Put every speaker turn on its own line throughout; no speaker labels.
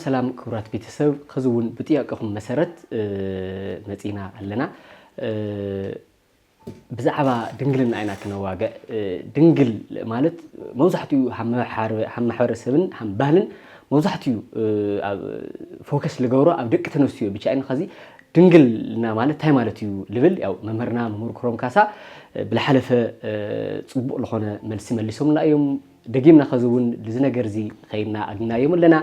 ሰላም ክብራት ቤተሰብ ከዝውን ብጥያቀኹም መሰረት መጺና ኣለና ብዛዕባ ድንግልና አይና ክነዋገ ድንግል ማለት መውዛሕትኡ ማሕበረሰብን ባህልን መውዛሕትኡ ፎከስ ለገብሮ ኣብ ደቂ ተነስትዮ ብቻ አይን ኸዚ ድንግልና ማለት ታይ ማለት እዩ ልብል ያው መምህርና መምህር ክሮም ካሳ ብለሐለፈ ጽቡቕ ለኾነ መልሲ መልሶምና እዮም ደጊምና ኸዝውን ልዝ ነገር ዚ ኸይና አግናዮም ለና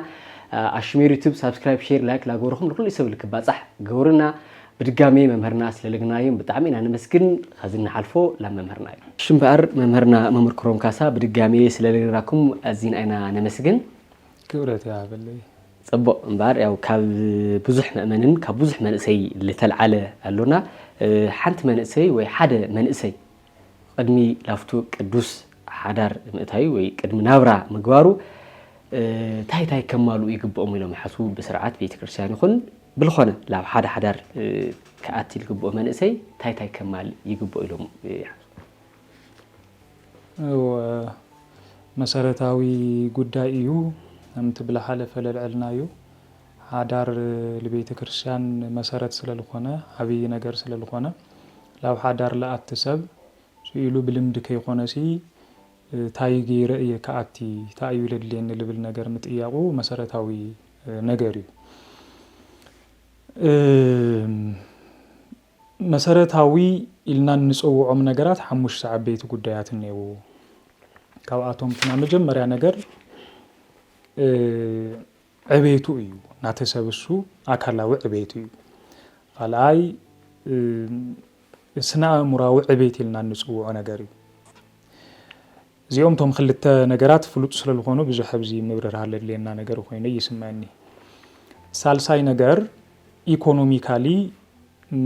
አሽሜር ዩቲዩብ ሰብስክራይብ ሼር ላይክ ላጎርኹም ለኩሉ ይሰብል ክባጻሕ ገውርና بدقامي ممهرنا سلالقنايم بتعمين أنا مسكين خزينا حلفو لما ممهرنا شنبار ممهرنا ممر كروم كاسا بدقامي سلالقناكم أزين أنا مسكين
كورة يا عبلي
صبو مبار أو كبزح مأمنن كبزح منسي اللي تلعله قالونا حنت منسي وحد منسي قدمي لافتو قدوس حدار متاي وقدم نابرا مغوارو تاي كمالو يقبؤوا ميلهم يحسبوا بسرعات بيت كريستيان يكون بالخونه لا حدار كاتي يقبؤوا منسي تاي كمال يقبؤوا لهم
مسارتاوي ጉዳይ እዩ አምት ብለ حلف ለልዕልናዩ حدار ለቤተ ክርስቲያን መሰረት ስለልኾነ አብይ ነገር ስለልኾነ ላው حدار ለአትሰብ ሲሉ ብልምድ ከይኾነሲ ታይ ገይረ የካአቲ ታዩ ለድለን ልብል ነገር ምጥያቁ መሰረታዊ ነገር እዩ መሰረታዊ ኢልና ንጽውዖም ነገራት ሐሙሽ ሰዓት ጉዳያት ነው ካብአቶም ተና መጀመሪያ ነገር ዕቤቱ እዩ ናተሰብሱ አካላዊ ዕቤቱ እዩ ቃላይ ስና ሙራዊ ዕቤት ኢልና ንጽውዖ ነገር እዩ ዚኦም ቶም ክልተ ነገራት ፍሉጥ ስለልኾኑ ብዙ ሕብዚ ምብረር ሃለለና ነገር ኮይኑ ይስማኒ ሳልሳይ ነገር ኢኮኖሚካሊ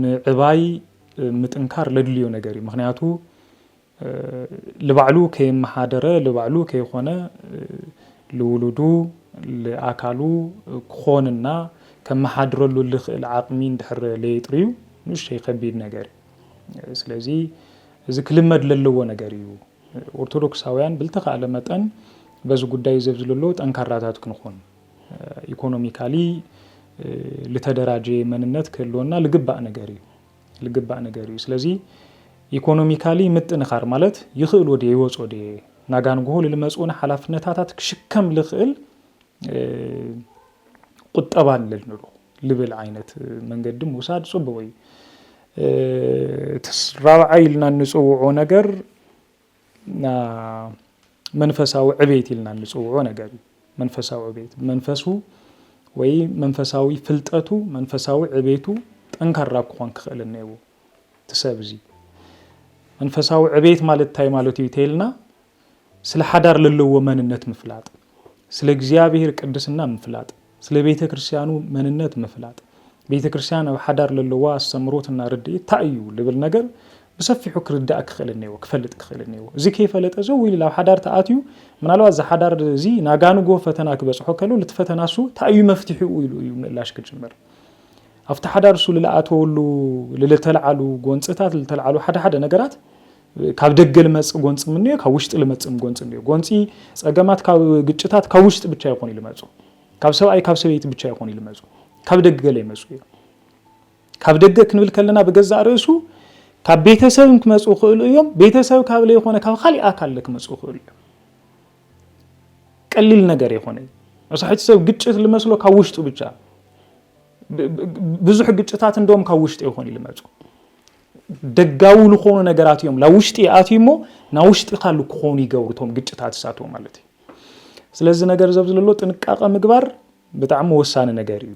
ንዕባይ ምጥንካር ለድልዮ ነገር እዩ ምክንያቱ ለባዕሉ ከመሓደረ ለባዕሉ ከይኾነ ለውሉዱ ለአካሉ ኮንና ከመሓድረሉ ለኽእል ዓቅሚ እንድሕር ለይጥሪዩ ንሽይ ከቢድ ነገር ስለዚህ እዚ ክልመድ ለለዎ ነገር እዩ ኦርቶዶክሳውያን ብልተኻለ መጠን በዚ ጉዳይ ዘብዝልሎ ጠንካራታት ክንኾን ኢኮኖሚካሊ ለተደራጀ መንነት ከሎና ለግባእ ነገር እዩ ስለዚህ ኢኮኖሚካሊ ምጥንኻር ማለት ይኽእል ወደ ይወጽ ወደ ናጋንጎ ለመጽኡና ሐላፍነታታት ክሽከም ለኽእል ቁጠባን ለልንሎ ልብል አይነት መንገድም ወሳድ ጽበወይ ተስራዓይልና ንጽውዖ ነገር ና መንፈሳዊ ዕቤት ኢልና ንጽውዖ ነገር መንፈሳዊ ዕቤት መንፈሱ ወይ መንፈሳዊ ፍልጠቱ መንፈሳዊ ዕቤቱ ጠንካራ ኮን ክኽእል ነው ተሰብዚ መንፈሳዊ ዕቤት ማለት ታይ ማለት ይተልና ስለ ሐዳር ለለዎ መንነት ምፍላጥ ስለ እግዚአብሔር ቅድስና ምፍላጥ ስለ ቤተ ክርስቲያኑ መንነት ምፍላጥ ቤተ ክርስቲያን ሐዳር ለለዋ አስተምሮትና ርድእ ታዩ ልብል ነገር بسفيحو كرداء كخلنيو كفلت كخلنيو زي كيف فلت ازو ويلا حدار تاتيو منالو ز حدار زي ناغانو غو فتنا كبصحو كلو لتفتناسو تايو مفتحو ويلو ملاش كجمر افت حدار سو لاتولو للتلعلو غونصታት للتلعلو حدا ነገራት ካብ ደገል መጽ ጎንጽ ምን ነው ካውሽጥ ለመጽም ጎንጽ ነው ጎንጺ ጸገማት ካብ ግጭታት ካውሽጥ ብቻ ይሆን ይልመጹ ካብ ሰብአይ ካብ ሰቤት ብቻ ይሆን ይልመጹ ካብ ደገል ይመጹ ካብ ደገ ክንብል ከለና በገዛ ርዕሱ ካብ ቤተሰብ ክመጹ ኽእሉ እዮም ቤተሰብ ካብ ላይ ሆነ ካብ ኻሊ አካል ለክመጹ ኽእሉ ቀሊል ነገር ይሆነ አሳሕት ሰብ ግጭት ለመስሎ ካውሽጡ ብቻ ብዙ ግጭታት እንደውም ካውሽጥ ይሆን ይልመጹ ደጋው ለሆነ ነገራት እዮም ላውሽጥ ያአቲሞ ናውሽጥ ካሉ ኮን ይገብሩቶም ግጭታት ሳቶ ማለት ስለዚህ ነገር ዘብዝልሎ ጥንቃቄ ምግባር በጣም ወሳነ ነገር እዩ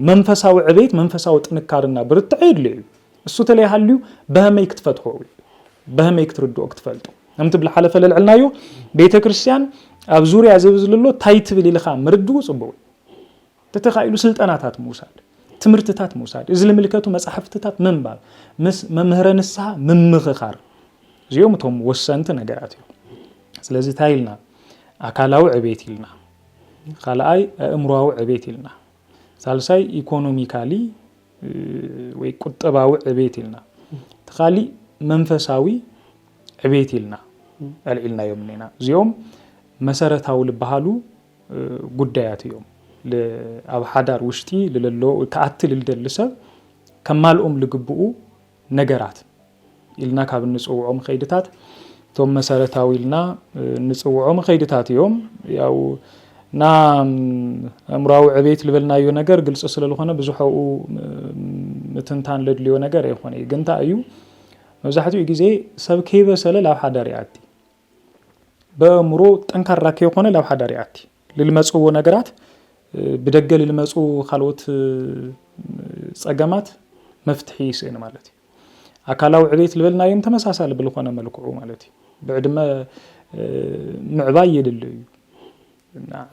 መንፈሳዊ ዕቤት መንፈሳዊ ጥንካርና ብርትዕ ይድልዩ እሱ ተለያህልዩ በህመይክ ተፈትሆ በህመይክ ትርድኦ ክትፈልጡ አምትብል ሐለፈ ለልዕልናዩ ቤተ ክርስቲያን ኣብ ዙሪያ ዘብዝልሎ ታይት ብሊልኻ ምርድኡ ጽበው ተተኻይሉ ስልጣናታት ሙሳድ ትምርትታት ሙሳድ እዚ ለምልከቱ መጽሐፍትታት መንባብ መምህረንሳ መምኽኻር ዚዮም ቶም ወሰንተ ነገራት እዩ ስለዚህ ታይልና አካላዊ ዕቤት ይልና ኻልአይ አእምሮአዊ ዕቤት ይልና ሳልሳይ ኢኮኖሚካሊ ወይ ቁጠባዊ ዕቤት ይልና ተኻሊ መንፈሳዊ ዕቤት ይልና አልዕልና የምኔና ዚዮም መሰረታው ለባህሉ ጉዳያት እዮም ኣብ ሓዳር ውሽጢ ልለሎ ተኣትል ልደልሰብ ከማልኦም ልግብኡ ነገራት ኢልና ካብ ንጽውዖም ኸይድታት ቶም መሰረታዊ ኢልና ንጽውዖም ኸይድታት እዮም ያው ና አምራው ዕቤት ልበልናዮ ነገር ግልጽ ስለልኾነ ብዙሕኡ ምትንታን ለድልዮ ነገር ይኾነ ግንታ እዩ መብዛሕትኡ ግዜ ሰብ ከይበሰለ ላብ ሓዳር ይኣቲ በእምሮ ጠንካራ ከይኾነ ላብ ሓዳር ይኣቲ ልልመጽዎ ነገራት ብደገ ልልመጹ ካልኦት ጸገማት መፍትሒ ይስእን ማለት እዩ ኣካላዊ ዕቤት ልበልናዮም ተመሳሳሊ ብልኾነ መልክዑ ማለት እዩ ብዕድመ ምዕባይ የድሊ እዩ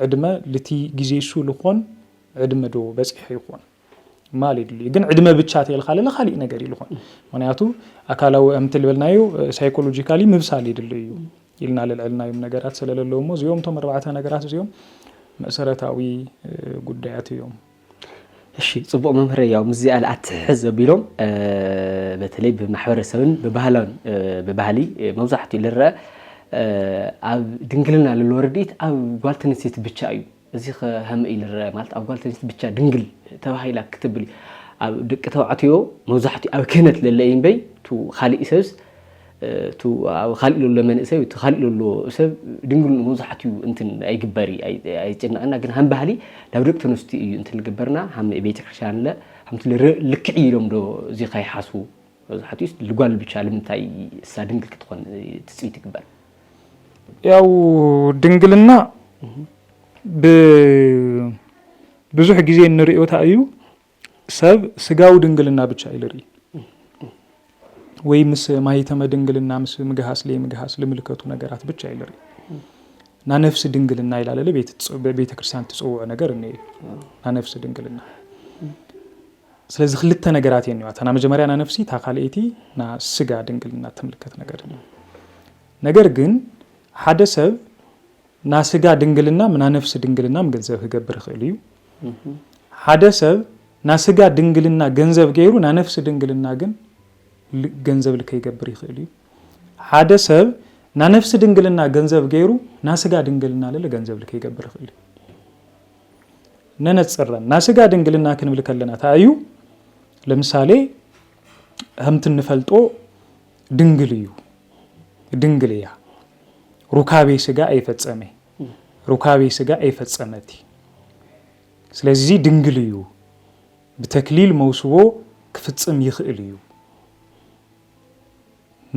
ዕድመ ልቲ ግዜሱ ልኾን ዕድመ ዶ በጽሕ ይኾን ማል ይድሊ ግን ዕድመ ብቻ ተይልኻለ ለኻሊእ ነገር ይልኾን ምክንያቱ ኣካላዊ እምት ልበልናዮ ሳይኮሎጂካሊ ምብሳል ይድሊ እዩ ኢልና ልዕልናዮም ነገራት ስለለለዎ እሞ እዚኦም ቶም 4 ነገራት እዚኦም መሰረታዊ ጉዳያት እዮም
እሺ ጽቡቕ መምህር ያው ምዚኣ ለኣትሕዝ ዘቢሎም በተለይ ብማሕበረሰብን በባህሊ መብዛሕትኡ ልረአ ኣብ ድንግልና ልልወርዲት ኣብ ጓልተንሲት ብቻ እዩ እዚ ከመይ ልረአ ማለት ኣብ ጓልተንሲት ብቻ ድንግል ተባሂላ ክትብል ኣብ ደቂ ተባዕትዮ መብዛሕትኡ ኣብ ክህነት ለለይን በይ ቱ ኻሊእ ሰብስ ቱ ኻሊእ ሎ መንእሰብ ቱ ኻሊእ ሎ ሰብ ድንግል መብዛሕትኡ እንትን ኣይግበሪ ኣይጭነቅና ግን ሃም ባህሊ ናብ ደቂ ተንስቲ እዩ እንትን ልግበርና ሃም ቤተክርስትያን ለ ሃም ልክዕ ኢሎም ዶ እዚ ከይሓስቡ መብዛሕትኡ ልጓል ብቻ ለምንታይ እሳ ድንግል ክትኾን ትጽቢት ይግበር
ያው ድንግልና ብዙሕ ግዜ ንሪኦታ እዩ ሰብ ስጋው ድንግልና ብቻ ይልሪ ወይ ምስ ማይተመ ድንግልና ምስ ምግሃስ ለምግሃስ ለምልከቱ ነገራት ብቻ ይልሪ ና ነፍስ ድንግልና ይላል ቤተ ክርስቲያን ትጽውዕ ነገር እኔ ና ነፍስ ድንግልና ስለዚህ ክልተ ነገራት የኒዋታ ና መጀመሪያ ና ነፍሲ ታኻለይቲ ና ስጋ ድንግልና ተምልከት ነገር ግን ሓደ ሰብ ና ስጋ ድንግልና ና ነፍስ ድንግልና ገንዘብ ክገብር ይኽእል እዩ ሓደ ሰብ ና ስጋ ድንግልና ገንዘብ ገይሩ ና ነፍስ ድንግልና ግን ገንዘብ ልከይገብር ይኽእል እዩ ሓደ ሰብ ና ነፍስ ድንግልና ገንዘብ ገይሩ ና ስጋ ድንግልና ለለ ገንዘብ ልከይገብር ይኽእል እዩ ነነጽረን ና ስጋ ድንግልና ክንብል ከለና ታዩ ለምሳሌ همت نفلتو دنجليو دنجليا ركابي سجا أي فتسمي ركابي سجا أي فتسمتي سلزي دنجليو بتكليل موسوو كفتسم يخليو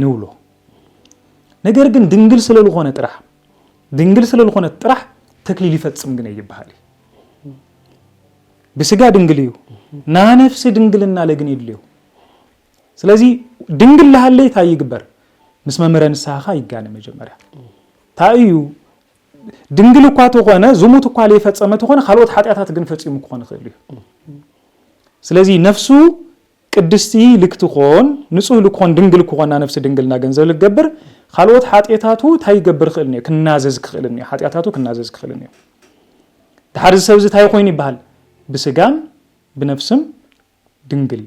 نولو نجرجن دنجل سلول خونة ترح دنجل سلول خونة ترح تكليل فتسم جنيه بحالي بسجا دنجليو نا نفس دنجلنا لجنيليو سلازي دنجل لها اللي تاي يكبر مسمى مرن الساخة يجانا مجمرة تايو دنجل قاتو خوانا زموت قالي فتسمت خوانا خلوت حتى جنفتي مكوانا خيلي سلازي نفسه قدستي لكتخون نسوه لكون دنجل كوانا نفس دنجلنا جنزل الجبر خلوت حتى تاي يكبر خيلني كنازز خيلني حتى كنازز خيلني تحرز سوزت هاي خويني بحال بسجام بنفسم دنجل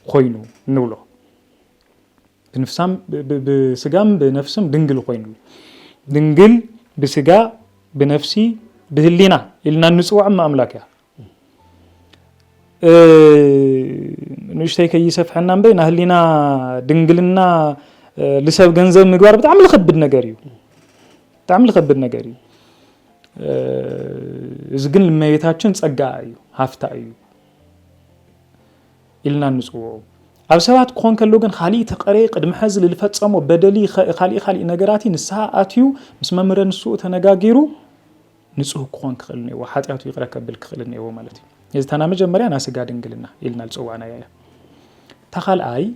خوينو نولو بنفسم بسجام بنفسم دنجل خوينو دنجل بسجا بنفسي بهلينا إلنا نسوع ما أملاكها نشتي كي يسفحنا بين أهلنا دنجلنا لسبب جنزب مقبار بتعمل خبر نجاريو تعمل خبر نجاريو زجن لما يتحشن تسقعيو هفتايو إلنا نسوع أبسوات كون كلوجن خالي تقري قدم حزل الفتسام وبدلي خالي نجاراتي نسها أتيو مسمى مرن السوء تنجاجيرو نسوه كون كخلني وحتى أتو يقرأ بالكخلني ومالتي إذا تنام جمري أنا سجادين قلنا إلنا نسوع أنا يا تخال أي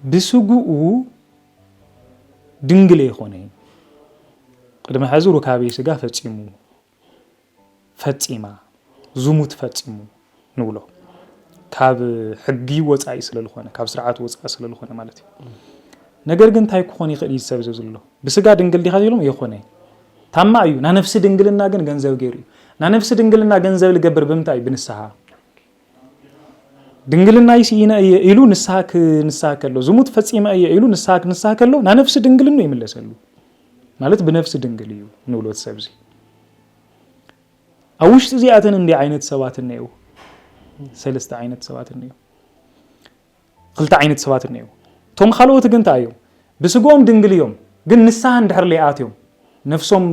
بسوقو دنجلي خوني قدم حزورو كابي سجا فتسيما زموت فتسيمو نولو كاب حقي وصاي سلالخونه كاب سرعات وصا سلالخونه مالتي ነገር ግን ታይ ኮን ይخل ይሰብዘዝሉ በስጋ ድንግል ዲኻይሎም ይኾነ ታማ እዩ ና ነፍስ ድንግልና ግን ገንዘብ ገይሩ ና ነፍስ ድንግልና ገንዘብ ልገበር በምታይ ብንሳሃ ድንግልና ይሲና ይሉ ንሳሃ ከሎ ዝሙት ፈጺማ ይሉ ንሳሃ ከሎ ና ነፍስ ድንግል ነው ይመለሰሉ ማለት በነፍስ ድንግል እዩ ንብሎ ተሰብዚ أوشت زياتن عندي عينة سبات النيو سلست عينة سبات النيو قلت عينة سبات النيو توم خلوت جنت أيوم بسقوم دنجل يوم جن نسان دحر لياتيوم نفسهم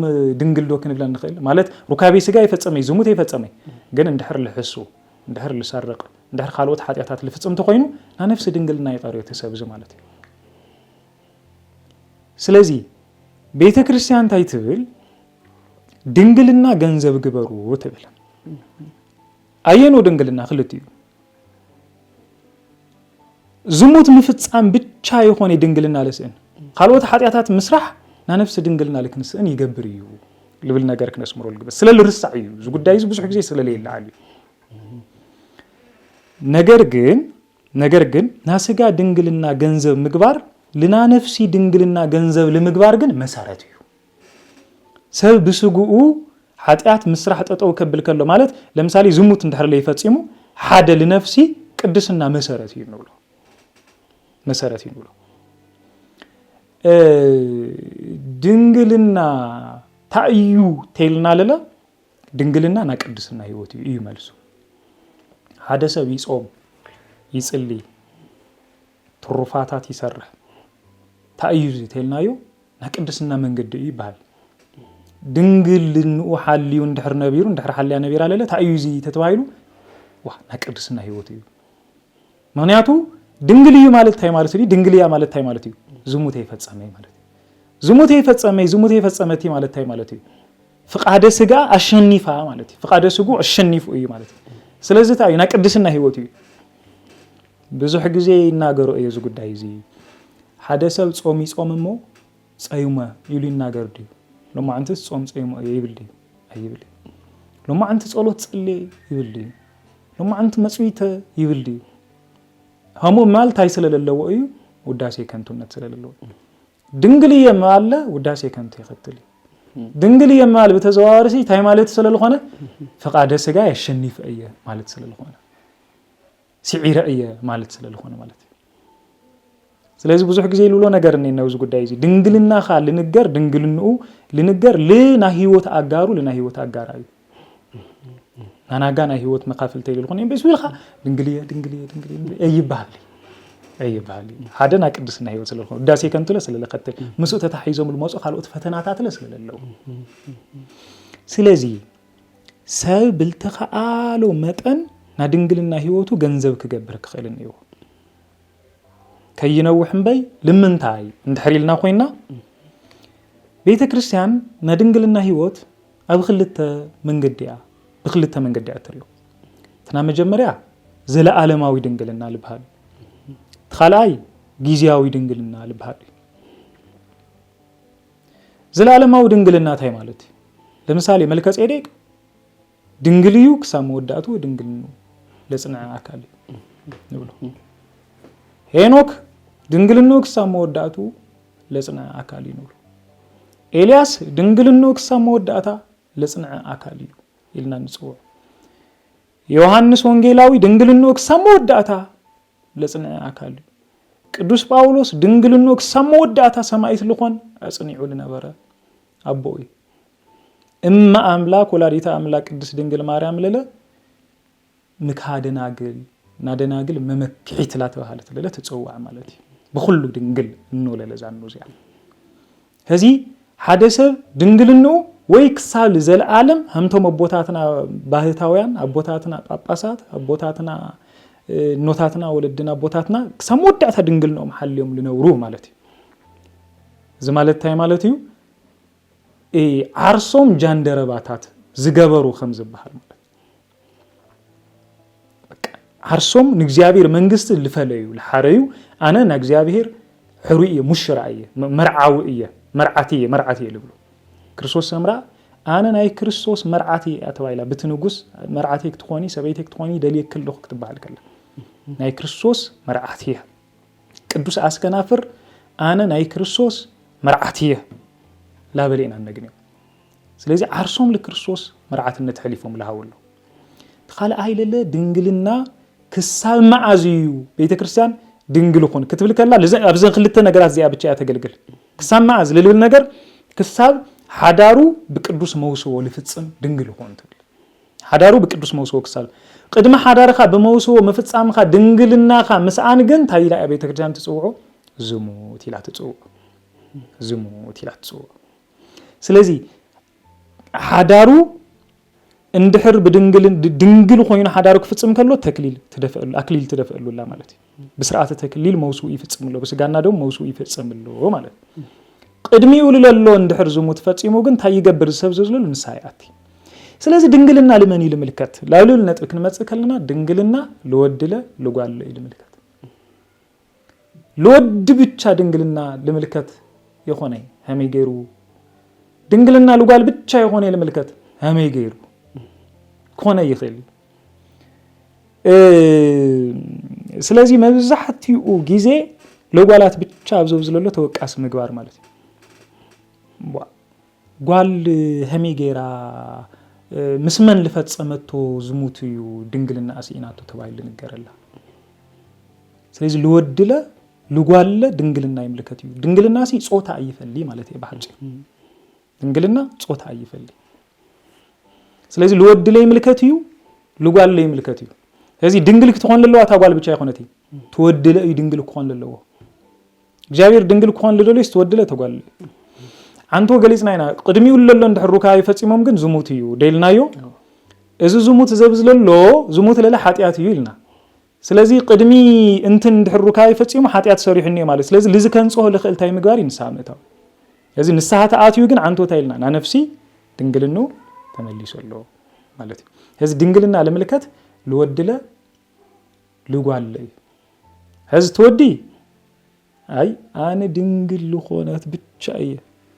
دنجل دوك نبلا نخيل مالت ركابي سجاي فتسمي زموت يفتسمي جن ندحر لحسو ندحر لسرق ندحر خلوت حاتيات اللي فتسم تقينو أنا نفس دنجل نايطاريو تسابز مالتي سلازي بيت كريستيان تايتبل دنجلنا جنزب جبرو تبل أينو دنجلنا خلتي زموت مفتسام بتشاي خوني دنجلنا لسن خلوت حاتيات مسرح نا نفس دنجلنا لك نسن يجبريو اللي بلنا جارك نسمرو الجبس سلا الرسعيو زو قدايز بزح جزي سلا ليل عالي نجرجن ناسجا دنجلنا جنزب مقبار لنا نفسي دنجلنا جنزب لمقبار جن مسارتيو سبب بسقو حاتيات مسرح تطو كبل كله مالت لمثالي زموت ندحر لي يفصيمو حاده لنفسي قدسنا مسارتيو نقولو مسارتيو نقولو ድንግልና ታዩ ተይልና ለለ ድንግልና ና ቅድስና ህይወት እዩ መልሱ ሓደ ሰብ ይጾም ይጽልይ ትሩፋታት ይሰርሕ ታዩ ተይልናዮ ና ቅድስና መንገድ እዩ ይባል ድንግልንኡ ሓልዩ እንድሕር ነቢሩ እንድሕር ሓልያ ነቢራ ለለ ታዩ ተተባይሉ ዋ ና ቅድስና ህይወት እዩ ምክንያቱ ድንግልዩ ማለት ታይ ማለት እዩ ድንግልያ ማለት ታይ ማለት እዩ زموت يفتصمي مالتي زموت يفتصمتي مالتي مالتي فقاده سغا اشنيفا مالتي فقاده سغو اشنيفو اي مالتي ስለዚህ ታዩ ና ቅድስና ህይወት እዩ ብዙ ጊዜ ይናገሩ እየዙ ጉዳይ እዚ ሓደ ሰብ ጾም ይጾምሞ ጸዩማ ይሉ ይናገርዱ ለማ አንተ ጾም ጸዩማ ይብልዲ አይብልዲ ለማ አንተ ጸሎት ጸልይ ይብልዲ ለማ አንተ መጽዊተ ይብልዲ ሀሞ ማል ታይ ስለሌለው እዩ ውዳሴ ከንቱነት ስለሌለው ድንግልዬ ማለ ውዳሴ ከንቱ ይከተል ድንግልዬ ማለ በተዘዋዋሪ ታይ ማለት ስለልሆነ ፈቃደ ስጋ ያሸንፍ እየ ማለት ስለልሆነ ሲዒረ እየ ማለት ስለልሆነ ማለት ስለዚህ ብዙ ጊዜ ይሉሎ ነገር ነው ብዙ ጉዳይ እዚ ድንግልና ካል ንገር ድንግልንኡ ልንገር ለና ህይወት አጋሩ ለና ህይወት አጋራዩ ናናጋና ህይወት መካፈል ተይልልሆነ በስዊልኻ ድንግልዬ አይባል አይባል ሀደና ቅድስና ህይወት ስለልሆነ ዳሴ ከንቱለ ስለለከተል መስኡ ተታሂዞም ልሞጾ ካልኦት ፈተናታት ስለሌለው ስለዚህ ሰብ ብልተኻአሎ መጠን ና ድንግልና ህይወቱ ገንዘብ ክገብር ክኸልን እዩ ከይነውሕ እምበይ ልምንታይ እንድሕሪልና ኮይና ቤተ ክርስቲያን ና ድንግልና ህይወት ኣብ ክልተ መንገዲያ ትሪዮ ተና መጀመሪያ ዘለዓለማዊ ድንግልና ልብሃል خلاي ጊዜያዊ ድንግልና ልብሃል ዘላለማው ድንግልና ታይ ማለት ለምሳሌ መልከ ጼዴቅ ድንግልዩ ክሳም ወዳቱ ድንግልኑ ለጽንዓ አካል ነው ሄኖክ ድንግልኑ ክሳም ወዳቱ ለጽንዓ አካል ነው ኤልያስ ድንግልኑ ክሳም ወዳታ ለጽንዓ አካል ይልና ንጽው ዮሐንስ ወንጌላዊ ድንግልኑ ክሳም ወዳታ ለጽንዓ አካል ቅዱስ ጳውሎስ ድንግልኑ ክሳም ወዳታ ሰማይት ልኾን አጽኒዑ ለነበረ አቦይ እማ አምላክ ወላዲታ አምላክ ቅድስት ድንግል ማርያም ለለ ምካደናግል ናደናግል መመክዒት ላተባሃለት ለለ ተጽዋዕ ማለት በሁሉ ድንግል እንወለለ ዛንውዚያ ከዚ ሓደ ሰብ ድንግልኑ ወይ ክሳል ዘለዓለም همቶም አቦታትና ባህታውያን አቦታትና ጳጳሳት አቦታትና ኖታትና ወለድና አቦታትና ሰሞዳታ ድንግል ነው መሐልዮም ለነውሩ ማለት ዘማለት ታይ ማለት እዩ አርሶም ጃንደረባታት ዝገበሩ ከምዝባሃል ማለት በቃ አርሶም ንግዚአብሔር መንግስት ልፈለዩ ለሐረዩ አነ ንግዚአብሔር ሕሩይ ሙሽራየ መርዓውየ መርዓቲየ ልብሉ ክርስቶስ ሰምራ አነ ናይ ክርስቶስ መርዓቲ አተባይላ ብትንጉስ መርዓቲ ክትኾኒ ሰበይቲ ክትኾኒ ደልየክል ለኹ ክትባሃል ከለ ናይ ክርስቶስ መርዓቲየ ቅዱስ አስከናፍር አነ ናይ ክርስቶስ መርዓቲየ ላበሌና ነግነው ስለዚህ አርሶም ለክርስቶስ መርዓትነት ሕሊፎም ለሃውሉ ተኻለ አይለለ ድንግልና ክሳብ ማዓዝዩ ቤተክርስቲያን ድንግል ኾን ክትብል ከላ አብዘን ክልተ ነገራት ዚያ ብቻ ያተገልግል ክሳብ ማዓዝ ለልብል ነገር ክሳብ ሓዳሩ በቅዱስ መውሶ ለፍጽም ድንግል ኾን ትብል ሓዳሩ ብቅዱስ መውስዎ ክሳል ቅድመ ሓዳርኻ ብመውስዎ መፍጻምኻ ድንግልናኻ ምስኣን ግን ታይላ ቤተ ክርስቲያን ትጽውዖ ዝሙት ኢላ ትጽውዖ ዝሙት ኢላ ትጽውዖ ስለዚ ሓዳሩ እንድሕር ድንግል ኮይኑ ሓዳሩ ክፍጽም ከሎ ተክሊል ትደፍአሉ አክሊል ትደፍአሉላ ማለት እዩ ብስርዓተ ተክሊል መውስኡ ይፍጽምሎ ብስጋና ደም መውስኡ ይፍጽምሎ ማለት ቅድሚኡ ለሎ እንድሕር ዝሙት ፈጽሙ ግን ታይ ይገብር ሰብ ዘዝለሉ ንስሓ ይኣቲ ስለዚህ ድንግልና ለመን ይልምልከት ላውል ነጥብ ክንመጽእ ከለና ድንግልና ለወድለ ለጓለ ይልምልከት ለወድ ብቻ ድንግልና ልምልከት የሆነ ሀመይ ገይሩ ድንግልና ለጓል ብቻ የሆነ ይልምልከት ሀመይ ገይሩ ኮነ ይኽእል ስለዚህ መብዛሕትኡ ጊዜ ለጓላት ብቻ አብዘው ዝለሎ ተወቃስ ምግባር ማለት ነው ጓል ሀመይ ገይራ ምስመን ልፈጸመቶ ዝሙትዩ ድንግልና አሲናቶ ተባይል ንገረላ ስለዚህ ለወድለ ለጓለ ድንግልና ይምልከትዩ ድንግልና ሲ ጾታ አይፈልይ ማለት ይባህጭ ድንግልና ጾታ አይፈልይ ስለዚህ ለወድለ ይምልከትዩ ለጓለ ይምልከትዩ ስለዚህ ድንግል ክትሆን ለለዋ ታጓል ብቻ ይሆነቲ ተወድለ ድንግል ክሆን ለለዋ እግዚአብሔር ድንግል ክሆን ለለሎ ተወድለ ተጓል አንቶ ገሊጽናይና ቅድሚው ለሎ እንደሕሩካ ይፈጽሞም ግን ዝሙት እዩ ደልናዮ እዚ ዝሙት ዘብዝለሎ ዝሙት ለለ ኃጢአት እዩ ይልና ስለዚህ ቅድሚ እንትን እንደሕሩካ ይፈጽሞ ኃጢአት ሰሪሕኒ ማለት ስለዚህ ለዚ ከንጾህ ለኽልታይ ምግባር ይንሳምታው ስለዚህ ንስሓተ አትዩ ግን አንቶ ታይልና ና ነፍሲ ድንግልኑ ተመልሶሎ ማለት እዩ ስለዚህ ድንግልና ለምልከት ለወድለ ለጓለ ህዝ ተወዲ አይ አነ ድንግል ለኾነት ብቻ እየ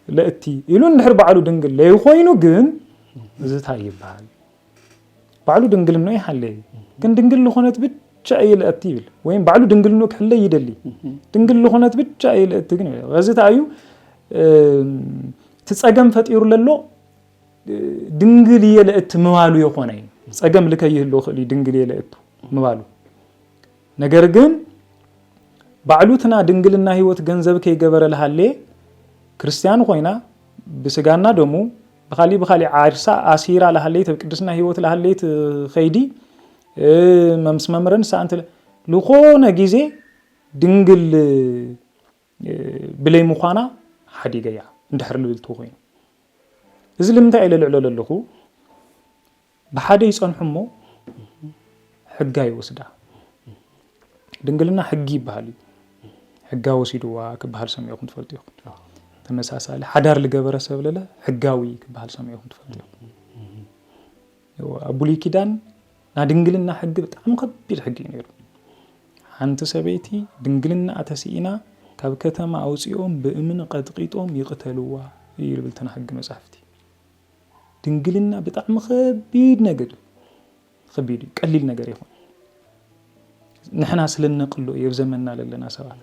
ለእቲ ኢሉን ድሕር ባዕሉ ድንግል ለይኾይኑ ግን ዝታይ ይባል ባዕሉ ድንግል ነው ይሐለይ ግን ድንግል ለኾነት ብቻ እየ ለእቲ ይብል ወይም ባዕሉ ድንግል ነው ክሕለይ ይደሊ ድንግል ለኾነት ብቻ እየ ለእቲ ግን ወዝታዩ ትጸገም ፈጢሩ ለሎ ድንግል የለእት መዋሉ የሆነ ጸገም ልከይህሎ ኸሊ ድንግል የለእት መዋሉ ነገር ግን ባዕሉትና ድንግልና ህይወት ገንዘብ ከይገበረ ለሐለ ክርስቲያን ኮይና በስጋና ደሙ በኻሊ ዓርሳ አሲራ ለሐለይት በቅድስና ህይወት ለሐለይት ኸይዲ መምስመምረን ሳንት ለኾነ ጊዜ ድንግል ብለይ ሙኻና ሐዲገያ እንድሕር ልብልቱ ኮይኑ እዚ ልምንታይ ኢለልዕሎ ለለኹ በሓደ ይጸንሑሞ ሕጋ ይወስዳ ድንግልና ሕጊ ይባሃል ሕጋ ወሲድዋ ክባሃል ሰሚዕኩም ትፈልጡ ይኹም ተመሳሳለ ሓዳር ልገበረ ሰብ ለለ ሕጋዊ ክባሃል ሰሚዕኩም ትፈልጡ ይኹም አቡሊ ኪዳን ና ድንግልና ሕግ በጣም ከቢድ ሕጊ ነይሩ ሓንቲ ሰበይቲ ድንግልና አተሲኢና ካብ ከተማ አውጽኦም በእምን ቀጥቂጦም ይቅተልዋ ይልብልተና ሕግ መጻሕፍቲ ድንግልና በጣም ከቢድ ነገር ከቢድ ቀሊል ነገር ይሆን ንሕና ስለነቅሎ የብዘመና ለለና ሰባት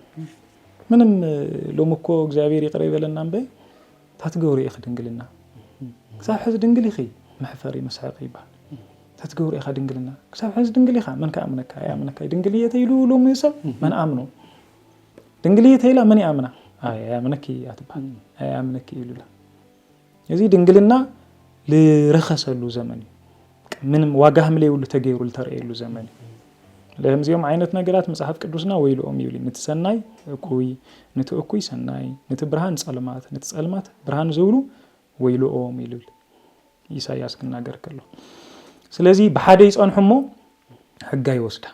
ምንም ሎምኮ እግዚአብሔር ይቅረይ በለና እንበ ታትገውሪ ይኸ ድንግልና ክሳብ ሕዝ ድንግል ይኸ መሕፈሪ መስሐቅ ይባል ታትገውሪ ይኸ ድንግልና ክሳብ ሕዝ ድንግል ይኸ መን ካምነካ ያምነካ ድንግል የተይሉ ሎም ይሰብ መን አምኖ ድንግል የተይላ መን ያምና ያምነኪ አትባል ያምነኪ ይሉላ እዚህ ድንግልና ለረኸሰሉ ዘመን ምንም ዋጋህም ላይ ሁሉ ተገይሩ ተረየሉ ዘመን ለምዚዮም አይነት ነገራት መጽሐፍ ቅዱስና ወይሎም ይብል ንትሰናይ እኩይ ንትእኩይ ሰናይ ንትብርሃን ጸልማት ንትጸልማት ብርሃን ዘውሉ ወይሎም ይብል ኢሳይያስ ክናገር ከሎ ስለዚህ በሓደ ይጸንሑሞ ሕጋ ይወስዳ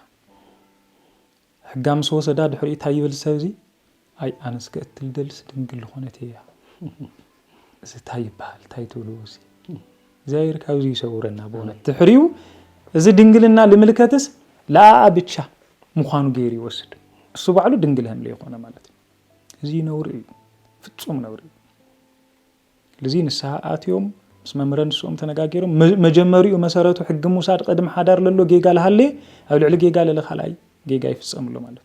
ሕጋም ሰወሰዳ ድሕሪ ታይብል ሰብዚ አይ አንስከ እትልደልስ ድንግል ኾነት እያ እዚ ታይባል ታይቱሉሲ ዛይር ካብዚ ይሰውረና በእውነት ትሕሪው እዚ ድንግልና ለምልከትስ ለአብቻ ሙኻኑ ገይር ይወስድ እሱ ባዕሉ ድንግልህም ለይኾነ ማለት እዚ ነውር ፍጹም ነውር ለዚ ንስሓ አትዮም መስመምረን ሱም ተነጋገሩም መጀመሪኡ መሰረቱ ሕግ ሙሳድ ቀድም ሓዳር ለሎ ጌጋ ለሐለ ኣብ ልዕሊ ጌጋ ለለ ኻላይ ጌጋ ይፍጸምሎ ማለት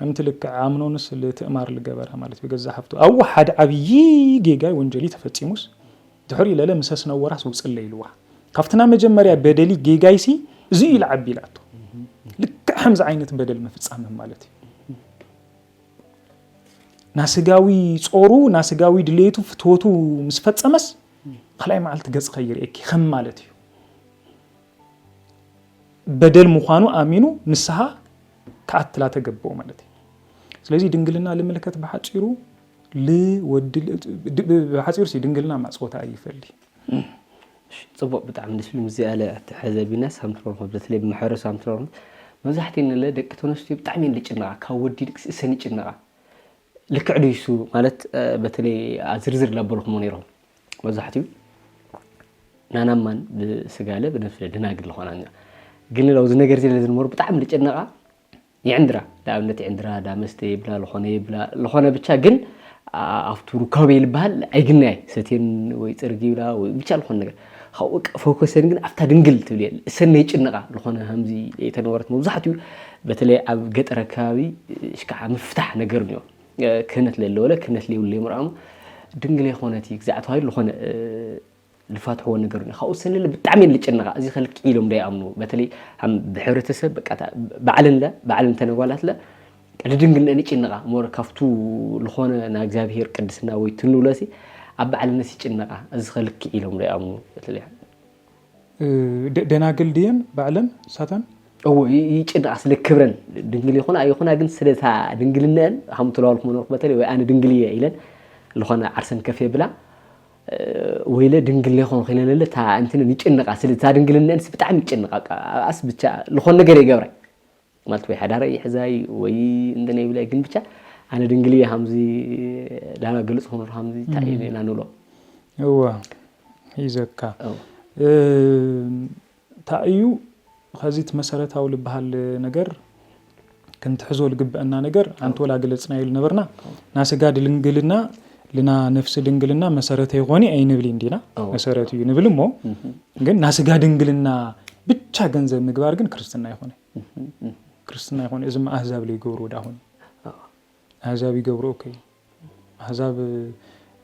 አምትልክ አምኖንስ ለተማር ለገበራ ማለት በገዛ ሀፍቱ አው ሓደ አብይ ጌጋ ወንጀሊ ተፈጽሙስ ድሕሪ ለለ ምሰስ ነው ወራስ ውጽለ ይልዋ ካፍትና መጀመሪያ በደሊ ጌጋይሲ እዚ ይልዓብ ይላቱ ልክ ሐምዝ አይነት በደል መፍጻም ማለት ናስጋዊ ጾሩ ናስጋዊ ድሌቱ ፍቶቱ ምስፈጸመስ خلاي معلت ገጽ خير እኪ خم ማለት እዩ بدل مخانو آمينو نسها كأتلا تجبو مالتي سلازي دنجلنا لملكة بحاجيرو لودل بحاجير سي دنجلنا مع صوت أي فلي
صبوا بتعمل فيلم زي على حزب الناس هم تروحون بتلاقي بمحرس هم تروحون مزحتين اللي دك تونستي بتعمل اللي جنرا كودي دك سنة جنرا لك عديسو مالت بتلاقي عزرزر لبلهم منيرهم مزحتي أنا من بسجالة بنفس دناقل لخواننا قلنا لو زنقرتي لازم نمر بتعمل اللي جنرا يعندرا لا أمنتي عندرا دامستي بلا لخواني بتشاقن أفتورو كابيل بحال أيقناي ستين ويترقي ولا ويبتشال لخوان نقر خاوك فوكسين قن أفتا دنقل تولي السنة يجنقا لخوان همزي يتنورت موزحتو بتلي عب قط ركابي إشكا مفتح نقرنيو كنت للولا كنت لي واللي مرأم دنقل يخواناتي زعت هاي لخوان الفاتح هو نقرني خاو السنة اللي بتعمل اللي جنقا أزي خلق إيلهم داي أمنو بتلي هم بحيرة تسب بعلن تنقالات لا لدنقل أني جنقا مور كافتو لخوان ناقزاب هير قدسنا ويتنو لاسي أبع على الناس جنقا أزي خلق إيلهم داي أمنو بتلي
دناقل ديان بعلن ساتن
هو يجنقا أصل كبرن دنقل يخونا أيخونا قن سلسها دنقل النان هم طلعوا منور بتلي وأنا دنقلية إيلان لخوان عرسن كفي بلا ويلا دنقل يخون خلال اللي تا أنتنا نيجنقا سلسها دنقل النان سبتعمل جنقا أس بتشا لخوان نقري قبري مالت وي حدا رأي حزاي وي عندنا يبلا يقن بتشا أنا دنقلية همزي لا قلص هون همزي تايني نانولو
هو يزكى تأيو خزيت مسارة هاول بحال نجر كنت حزول جبنا نجر أنت ولا قلصنا يل نبرنا ناس قاعد لنقلنا لنا نفس دنقلنا مسارة يغني أي نبلين دينا مسارة ينبل مو جن ناس قاعد نقلنا بتشا جنزة مقبار جن كريستنا يخوني كريستنا يخوني إذا ما أحزاب لي يجورو داهون أحزاب يجورو أوكي أحزاب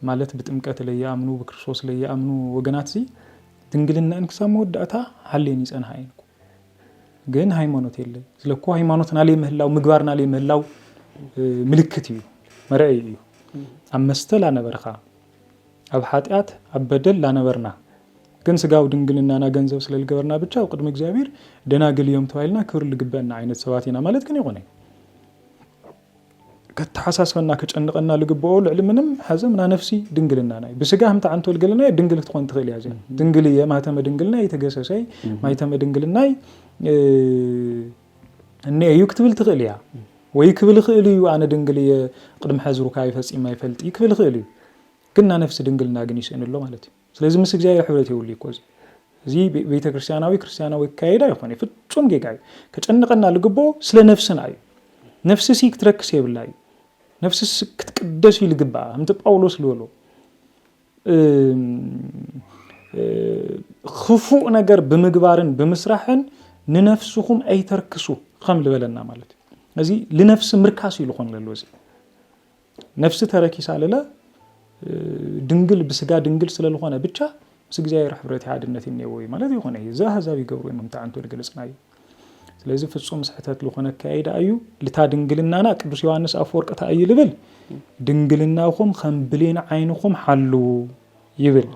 مالت بتمكت لي يأمنوا بكرسوس لي يأمنوا وجناتي دنقلنا إنك سامود دأتا حلينيس أنا هاينكو جن هايمانوت يلي زلكو هايمانوتنا لي مهلاو مقبارنا لي مهلاو ملكتيو مرأيو أما استل أنا برخا أب حاتيات أب بدل أنا برنا كن سجاو دنقلنا أنا جنزة وصل الجبرنا بتشاو قدم إجزابير دناقل يوم تويلنا كور اللي جبنا عينة سواتينا مالت كن يغني كنت حساس فينا كأننا لجبول علمنا حزمنا نفسي دنقلنا أنا بس جاهم تعنتو الجلنا دنقل تكون تغلي عزين دنقلية ما تم دنقلنا يتجسس شيء ما يتم دنقلنا إني يكتب التغلية ويكبل خيلي وأنا دنقلية قدم حزرو كايف هسي ما يفلت يكبل خيلي كنا نفس دنقلنا جنيس إن الله مالتي لازم مسك جاي حولتي يقول لي كوز زي بيت كريستياناوي كايدا يخوني فتشون جاي كأننا لجبو سل نفسنا أي نفس سيك تركس يبلاي نفس كتقدس يلجبا هم تبقولوس لولو خفوق نجر بمجبارن بمسرحن ننفسهم أي تركسو خمل بلنا مالتي هذه لنفس مركاسي لخون للوزي نفس تركيس على لا دنقل بسجا دنقل سلا لخونه بتشا سجزاي رح بريت عادنتي النووي مالذي يخونه يزا هذا بيقولوا إنهم تعنتو الجلسناي لازم في الصوم صحتات لخونه كايدا أيو لتا دنقلنا أنا قدوس يوحنس أفورق تأيي لبل دنقلنا وخم خمبلين عينكم حلو يبل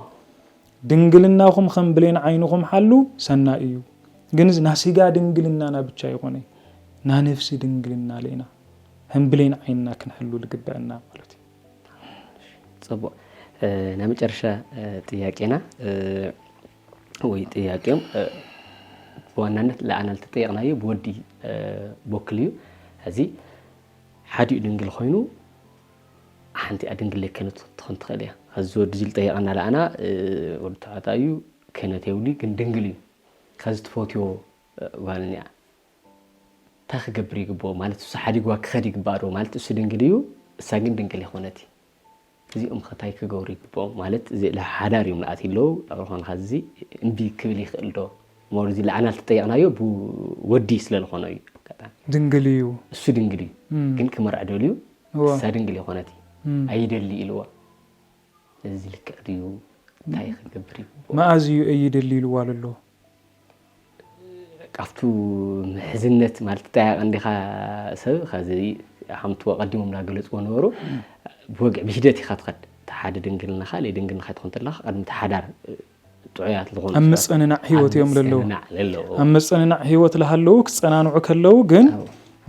دنقلنا وخم خمبلين عينكم حلو سنا أيو جنز ناسيجا دنقلنا أنا بتشا يخونه نا نفسي دنقلنا لينا هم بلين عيننا كنحلو لقبعنا مالتي
صبوا نعمل جرشة تياكينا وي تياكيم وأننا لا أنا التطيقنا بودي بوكليو هذه حادي دنقل خوينو حنتي أدنقل لي كانت تخنت خليها هزود جيل تياقنا لا أنا ورتعتايو كانت يولي كن دنقليو خزت فوتيو والنيا تاخ قبري قبو مالتو سحادي قوا كخدي قبارو مالتو سدنقليو ساقن دنقل يخونتي زي خطاي كغوري قبو مالت زي لحدار يوم لاتي لو أروحان خزي انبي كبلي خلدو مورزي لأنا التطيقنايو بو ودي سلالخونايو
دنقليو
سدنقليو كن كمر عدوليو سادنقل يخونتي أيدلي إلوا زي لك أديو تايخ قبري
ما أزيو أيدلي إلوا للو
كافتو محزنت مالت تاع عندي سب خازي حمتو قديمهم لا قلت ونورو بوقع بهدتي خد تحاد دنقلنا خالي دنقلنا خد كنت الله قد متحدار ጥዑያት ዝኾኑ
ኣመፅንና ህይወት እዮም ለለው ኣመፅንና ህይወት ለሃለው ክጸናንዑ ከለው ግን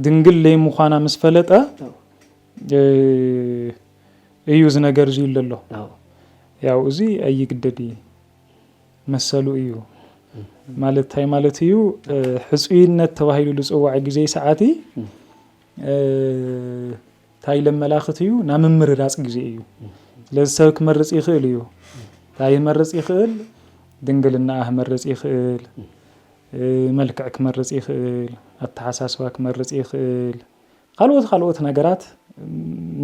ድንግል ለይ ምዃና ምስ ፈለጠ እዩ ዝነገር እዩ ለሎ ያው እዚ ኣይግደዲ መሰሉ እዩ ማለት ታይ ማለት እዩ ሕጽይነት ተባሂሉ ልጽዋዕ ግዜ ሰዓቲ ታይ ለመላኽት እዩ ናመምርራጽ ግዜ እዩ ለሰብ ክመርጽ ይኽእል እዩ ታይ መርጽ ይኽእል ድንግልና መርጽ ይኽእል መልክዕ ክመርጽ ይኽእል አተሐሳስባ ክመርጽ ይኽእል ካልኦት ነገራት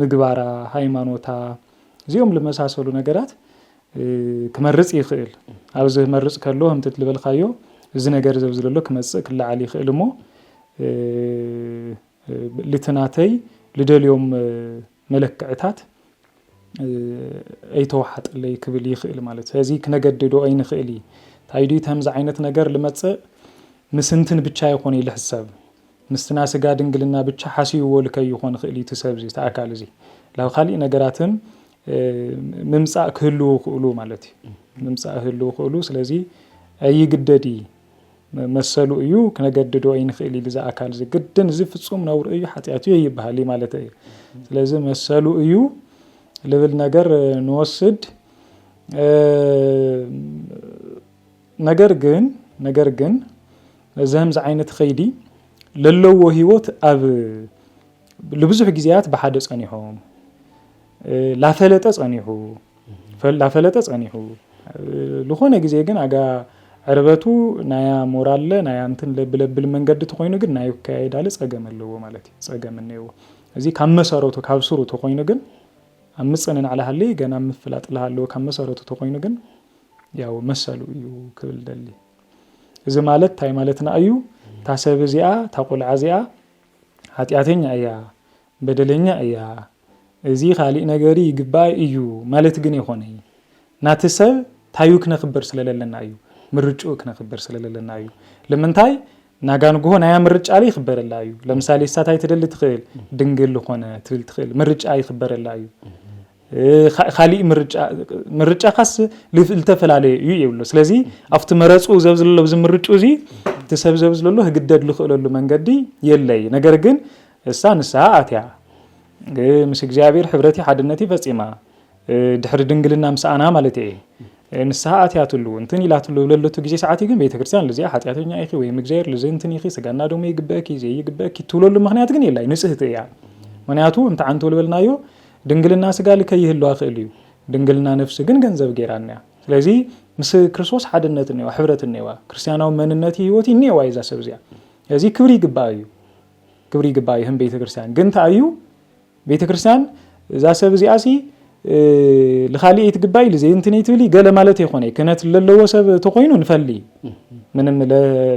ምግባራ ሃይማኖታ እዚኦም ለመሳሰሉ ነገራት ክመርጽ ይኽእል ኣብዚ መርጽ ከሎ ህምትት ልበልካዮ እዚ ነገር ዘብዝለሎ ክመጽእ ክላዓል ይኽእል እሞ ልትናተይ ልደልዮም መለክዕታት ኣይተዋሓጥለይ ክብል ይኽእል ማለት ስለዚ ክነገድዶ ኣይንኽእል ታይዲ ተምዝ ዓይነት ነገር ልመጽእ ምስንትን ብቻ ይኾን ይልሕሰብ ምስትና ስጋ ድንግልና ብቻ ሓሲብዎ ልከይ ይኾን ክእል ይትሰብ እዚ ተኣካል እዚ ላው ካሊ ነገራትን ምምጻእ ክህልው ክእሉ ማለት እዩ ምምጻእ ክህልው ክእሉ ስለዚ ኣይግደዲ መሰሉ እዩ ክነገድዶ ኣይንኽእል ይልዛ ኣካል እዚ ግድን እዚ ፍጹም ነውር እዩ ኃጢአቱ ይባሃል ማለት እዩ ስለዚ መሰሉ እዩ ልብል ነገር ንወስድ ነገር ግን ዘምዝ ዓይነት ኸይዲ ለለዎ ህይወት ኣብ ለብዙሕ ጊዜያት በሓደ ጸኒሖም ላፈለጠ ጸኒሑ ለኾነ ጊዜ ግን አጋ ዕርበቱ ናያ ሞራለ ናያ እንትን ለብለብል መንገድ ተኾይኑ ግን ናዩ ካይዳለ ጸገመለዎ ማለት እዩ ጸገመነው እዚ ካብ መሰረቱ ካብ ስሩ ተኾይኑ ግን አምጽነን ዓላሃለ ገና ምፍላጥ ለሃለው ካብ መሰረቱ ተኾይኑ ግን ያው መሰሉ እዩ ክብል ደሊ እዚ ማለት ታይ ማለትና እዩ ታሰብ እዚኣ ታቆልዓ እዚኣ ኃጢአተኛ እያ በደለኛ እያ እዚ ኻሊእ ነገሪ ይግባይ እዩ ማለት ግን ይኾነ ናትሰብ ታዩ ክነኽበር ስለለለና እዩ ምርጩ ክነኽበር ስለለለና እዩ ለምንታይ ናጋንጎ ናያ ምርጫ ላይ ይኽበረላ እዩ ለምሳሌ ሳታይ ትደል ትኽእል ድንግል ኾነ ትብል ትኽእል ምርጫ ይኽበረላ እዩ ኻሊእ ምርጫ ኻስ ልተፈላለየ እዩ ይብሎ ስለዚ አፍቲ መረጹ ዘብዝለሎ ዝምርጩ እዚ ተሰብ ዘብዝለሎ ህግደድ ልኽእለሉ መንገዲ የለይ ነገር ግን እሳ ንስሓ አትያ ምስ እግዚአብሔር ሕብረቲ ሓድነቲ ፈጺማ ድሕሪ ድንግልና ምስኣና ማለት እዩ ንስሓ አትያትሉ እንትን ኢላትሉ ለለቱ ጊዜ ሰዓት ግን ቤተክርስቲያን ለዚያ ኃጢአተኛ ኢኺ ወይ እግዚአብሔር ለዘንትን ኢኺ ስጋና ደሞ ይግበእኪ ዘይግበእኪ ትብለሉ ምክንያት ግን የላይ ንጽህት እያ ምክንያቱ እንተዓንቶ ልበልናዮ ድንግልና ስጋ ልከይህሉ አኽእል እዩ ድንግልና ነፍስ ግን ገንዘብ ጌራና ስለዚ ምስ ክርስቶስ ሓድነት ነው ሕብረት ነው ክርስቲያናው መንነት ህይወት ነው ዋይዛ ሰብዚያ እዚ ክብሪ ይግባይ ህም ቤተክርስቲያን ግን ታዩ ቤተክርስቲያን እዛ ሰብዚያሲ ለኻሊእ ይትግባይ ለዘንትን ይትብሊ ገለ ማለት ይኾነ ክነት ለለዎ ሰብ ተኾይኑ ንፈሊ ምንም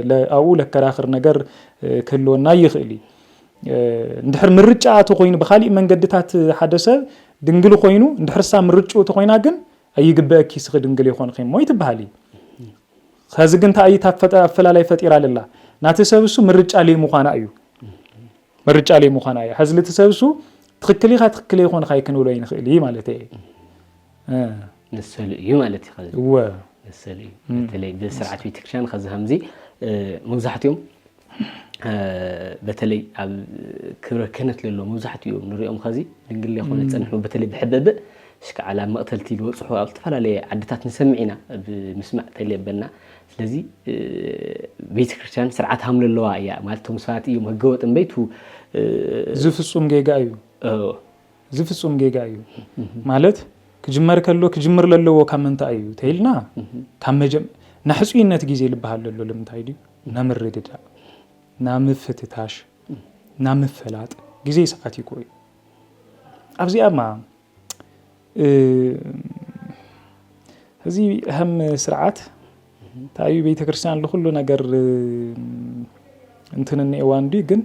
ለአው ለከራኽር ነገር ክህልወና ይኽእል እንድሕር ምርጫ ተኾይኑ በኻሊእ መንገድታት ሓደ ሰብ ድንግል ኾይኑ እንድሕርሳ ምርጩ ተኾይና ግን ኣይግበእኪ ስኽ ድንግል ይኾን ኸም ሞይ ትበሃሊ ከዚ ግን ታይ ታፈላላይ ፈጢራለላ ናቲ ሰብሱ ምርጫ ላይ ምዃና እዩ ሕዝሊ ተሰብሱ ትክክሊኻ ትክክል ይኾን ኻይክን ብሎ ይንኽእል ማለት እዩ
ንሰሉ እዩ ማለት ይኸዝ ንሰሉ በተለይ በስርዓት ቤተክርስቲያን ከዚ ከምዚ መብዛሕትኦም በተለይ ኣብ ክብረ ክህነት ለሎ መብዛሕትኦም ንሪኦም ከዚ ድንግል ይኾነ ጸንሑ በተለይ ብሕበብ ሽከዓላ መቕተልቲ ልወጽሑ ኣብ ዝተፈላለየ ዓድታት ንሰምዒና ብምስማዕ ተለየበና ስለዚ ቤተክርስቲያን ስርዓት ሃምለለዋ እያ ማለቶም ሰባት እዮም ህገወጥ እንበይቱ ዝፍጹም ጌጋ እዩ ማለት ክጅመር ለለዎ ካብ ምንታይ እዩ ተይልና ካብ ናሕጽይነት ጊዜ ልበሃል ለሎ ለምንታይ ድዩ ናምርድዳ ናምፍትታሽ ናምፈላጥ ጊዜ ሰዓት ይቆይ ኣብዚኣማ እዚ هم ስርዓት ታዩ ቤተክርስቲያን ለሁሉ ነገር እንትንነ እዋንዲ ግን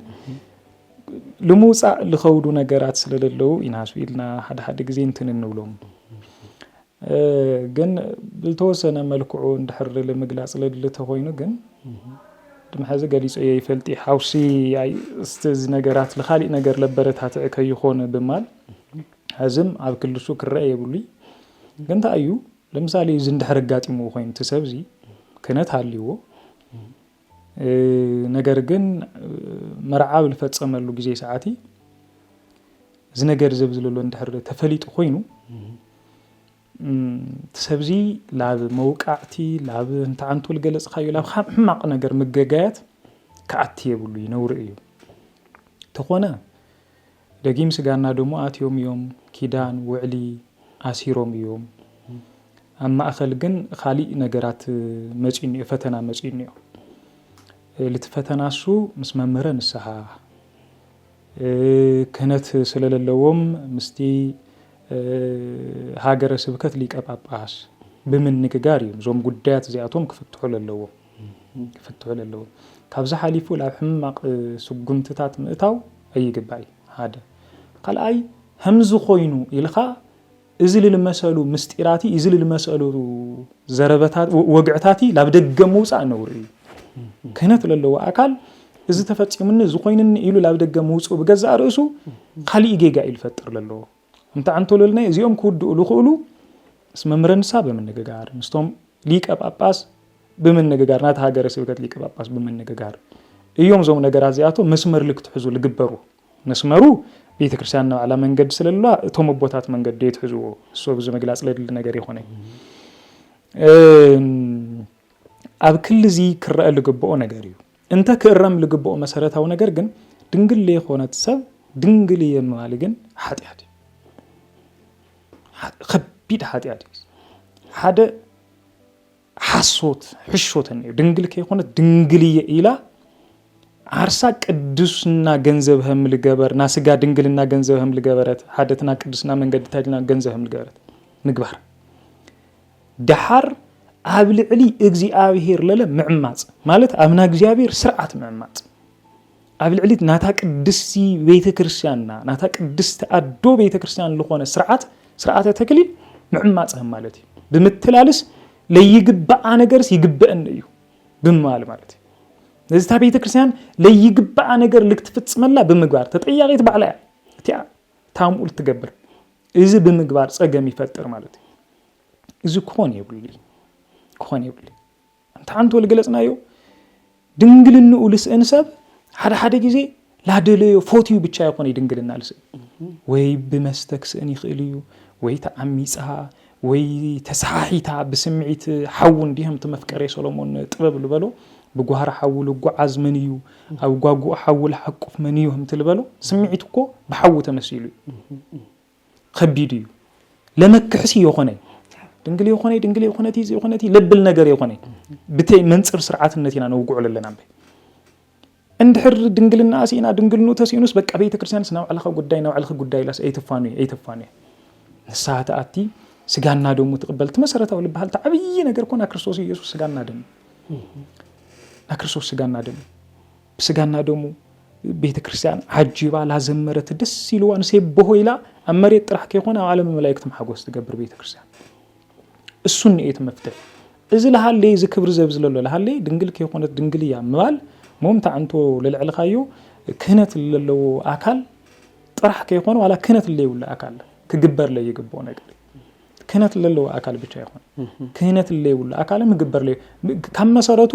ልሙጻ ለኸውዱ ነገራት ስለሌለው ኢናሱ ኢልና ሓደ ጊዜ እንትን እንብሎም ግን ብልተወሰነ መልክዑ እንድሕር ለመግላጽ ለተኾይኑ ግን ድምሐዘ ገሊጾ ይፈልጢ ሐውሲ አይ እስተዚ ነገራት ለኻሊእ ነገር ለበረታት ከይኾነ በማል hazም ኣብ ክልሱ ክረአ የብሉይ ግን ታዩ
ለምሳሌ ዝንድሕር ጋጢሙ ኮይኑ ተሰብዚ ክነት ሃልይዎ ነገር ግን መርዓብ ልፈጸመሉ ጊዜ ሰዓቲ እዚ ነገር ዘብዝለሎ እንድሕር ተፈሊጡ ኮይኑ ተሰብዚ ላብ መውቃዕቲ ላብ እንተዓንቱ ልገለጽካዮ ላብ ሕማቕ ነገር ምገጋያት ከኣቲ የብሉ ይነውር እዩ ተኾነ ደጊም ስጋና ደሞ ኣትዮም እዮም ኪዳን ውዕሊ ኣሲሮም እዮም ኣብ ማእኸል ግን ካሊእ ነገራት መጺን ፈተና መጺን እዩ ልትፈተናሱ ምስ መምህረ ንስሓ ክህነት ስለለለዎም ምስቲ ሃገረ ስብከት ሊቀ ጳጳስ ብምንግጋር እዮም ዞም ጉዳያት እዚኣቶም ክፍትሑ ለለዎም ካብዚ ሓሊፉ ላብ ሕማቕ ስጉምትታት ምእታው ኣይግባእ ሓደ ካልኣይ ከምዚ ኮይኑ ኢልኻ እዚ ልልመሰሉ ምስጢራቲ እዚ ልልመሰሉ ዘረበታት ወግዕታቲ ላብ ደገ ምውፃእ ነውር እዩ ክህነት ለለዎ ኣካል እዚ ተፈጺሙኒ እዚ ኮይኑኒ ኢሉ ላብ ደገ ምውፅኡ ብገዛእ ርእሱ ካሊእ ጌጋ ይልፈጥር ለለዎ እንተዓንቶ ለልና እዚኦም ክውድኡ ልኽእሉ ምስ መምህረ ንስሓ ብምንግጋር ምስቶም ሊቀ ጳጳስ ብምንግጋር ናቲ ሃገረ ስብከት ሊቀ ጳጳስ ብምንግጋር እዮም ዞም ነገራት እዚኣቶም መስመር ልክትሕዙ ልግበሩ መስመሩ ቤተ ክርስቲያን ናብዓላ መንገዲ ስለላ እቶም ኣቦታት መንገዲ የትሕዝዎ እሶ ብዚ መግላጽ ለድሊ ነገር ይኾነ ኣብ ክሊ እዚ ክረአ ልግብኦ ነገር እዩ እንተ ክእረም ልግብኦ መሰረታዊ ነገር ግን ድንግል ለይኾነት ሰብ ድንግል የምባል ግን ሓጢኣት ከቢድ ሓጢኣት ሓደ ሓሶት ሕሾትን እዩ ድንግል ከይኾነት ድንግልየ ኢላ ዓርሳ ቅዱስና ገንዘብ ህም ልገበር ናስጋ ድንግልና ገንዘብ ህም ልገበረት ሓደትና ቅዱስና መንገዲ ታጅና ገንዘብ ህም ልገበረት ምግባር ደሓር ኣብ ልዕሊ እግዚአብሔር ለለ ምዕማጽ ማለት ኣብና እግዚአብሔር ስርዓት ምዕማጽ ኣብ ልዕሊ ናታ ቅድስቲ ቤተ ክርስቲያንና ናታ ቅድስቲ ኣዶ ቤተ ክርስቲያን ልኾነ ስርዓተ ተክሊል ምዕማጽ ማለት እዩ ብምትላልስ ለይግባእ ነገርስ ይግበአን እዩ ብምባል ማለት እዩ ነዚታ ቤተ ክርስቲያን ለይግባእ ነገር ልክትፍጽመላ ብምግባር ተጠያቂት ባዕላ እቲያ ታምኡል ትገብር እዚ ብምግባር ጸገም ይፈጥር ማለት እዩ እዚ ኮን ይብሉ እንታንቶ ልገለጽናዮ ድንግልንኡ ልስእን ሰብ ሓደ ጊዜ ላደለዮ ፎቲዩ ብቻ ይኾነ ድንግልና ልስእ ወይ ብመስተክስእን ይኽእል እዩ ወይ ተዓሚጻ ወይ ተሳሒታ ብስምዒት ሓው እንዲህም ተመፍቀረ ሰሎሞን ጥበብ ልበሎ ብጓህራ ሓው ልጓዓዝ መን እዩ ኣብ ጓጉኡ ሓው ልሐቁፍ መን እዩ ትልበሎ ስምዒት እኮ ብሓው ተመሲሉ ከቢድ እዩ ለመክሕሲ ይኾነ ድንግል ይኾነቲ ለብል ነገር ይኾነ ብተይ መንጽር ስርዓትነት ኢና ነውጉዕ ለለና እምበይ እንድሕር ድንግልና አሲና ድንግልኑ ተሲኑስ በቃ ቤተ ክርስቲያን ናብዓልኸ ጉዳይ ላስ ኣይተፋኑ ንሳተ ኣቲ ስጋና ደሙ ተቀበል ተመሰረታው ልባል ተዓብይ ነገር ኮና ክርስቶስ ኢየሱስ ስጋና ደሙ ስጋና ደሙ ቤተ ክርስቲያን ዓጂባ ላዘመረት ደስ ይልዋን ሰብሆ ኢላ አመሬት ጥራሕ ከይኾነ ዓለም መላእክት ማሐጎስ ትገብር ቤተ ክርስቲያን እሱን እየት መፍተህ እዚ ለሃለይ እዚ ክብር ዘብዝለሎ ለሃለይ ድንግል ከይኾነት ድንግልያ ምባል ሞምታ አንቶ ለልዕልኻዮ ክህነት ለለው አካል ጥራሕ ከይኾነ ዋላ ክህነት ለይውላ አካል ክግበር ላይ ይግባው ነገር ክህነት ለለው አካል ብቻ ይሆን ክህነት ለይውላ አካል ምግበር ላይ ከመሰረቱ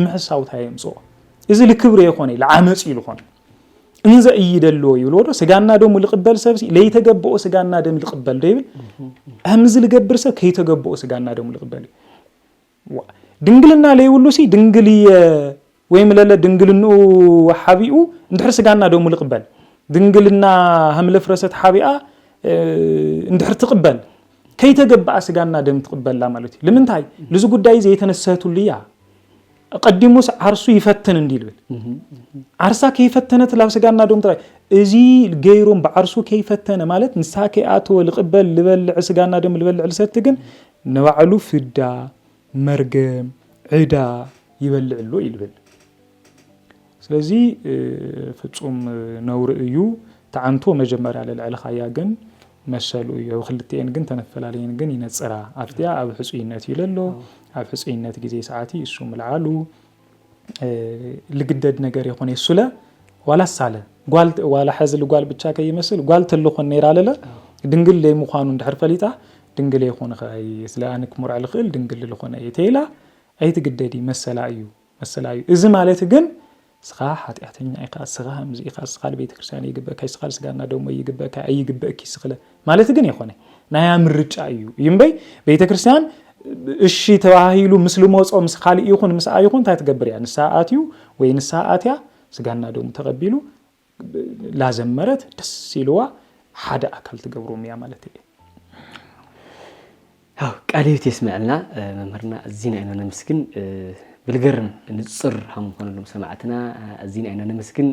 ምሕሳው ታይምጾ እዚ ለክብር ይሆነ ለዓመጽ ይልሆነ እንዘ ይደሎ ይብሎዶ ስጋና ደሙ ልቅበል ሰብሲ ለይተገበኦ ስጋና ደም ልቅበል ደይብል አምዝ ልገብር ሰብ ከይተገበኦ ስጋና ደሙ ልቅበል ድንግልና ለይውሉሲ ድንግልየ ወይም ለለ ድንግልኑ ሐቢኡ እንድሕር ስጋና ደሙ ልቅበል ድንግልና hamለ ፍረሰት ሐቢአ እንድሕር ትቅበል ከይተገበአ ስጋና ደም ትቅበላ ማለት እዩ ለምንታይ ለዚ ጉዳይ ዘይተነሰቱልያ ቀዲሙስ ዓርሱ ይፈተን እንዲልብል ዓርሳ ከይፈተነት ላብ ስጋና ደም ትራይ እዚ ገይሮም በዓርሱ ከይፈተነ ማለት ንሳከ አቶ ልቅበል ልበልዕ ስጋና ደም ልበልዕ ልሰት ግን ነባዕሉ ፍዳ መርገም ዕዳ ይበልዕሎ ይልብል ስለዚህ ፍጹም ነውር እዩ ተዓንቶ መጀመሪያ ለልዕልኻያ ግን መሰሉ እዩ ክልቴን ግን ተነፈላለየን ግን ይነጽራ አፍቲያ ኣብ ሕጽይነት ይለሎ ኣብ ሕጽይነት ጊዜ ሰዓቲ እሱ መልዓሉ ልግደድ ነገር ይሆነ ይሱለ ዋላ ሳለ ጓል ዋላ ሐዝል ጓል ብቻ ከይመስል ጓል ተልኾን ነይራ ለለ ድንግል ለይ ምዃኑ እንድሕር ፈሊጣ ድንግል ይኹን ኸይ ስለአንክ ሙርዕ ልኽእል ድንግል ልኾነ የተላ ኣይትግደዲ መሰላዩ እዚ ማለት ግን ስኻ ኃጢአተኛ ኢኻ ስኻ ምዚ ኢኻ ስኻ ለቤተ ክርስቲያን ይግበካ ስኻ ስጋና ደሞ ይግበካ ኣይግበኪ ስኽለ ማለት ግን ይኾነ ናያ ምርጫ እዩ ይምበይ ቤተ ክርስቲያን እሺ ተባሂሉ ምስሉ ሞጾ ምስ ኻሊ ይኹን ምስ ኣይኹን ታይ ትገብር ያ ንሳኣትዩ ወይ ንሳኣትያ ስጋና ደሞ ተቀቢሉ ላዘመረት ደስ ይልዋ ሓደ አካል ትገብሩም ያ ማለት እዩ
አው ቃልዮት ይስማዕልና መምህርና እዚና አይና ነመስግን بالجرم نصر هم كانوا سمعتنا الزين أنا نمسكن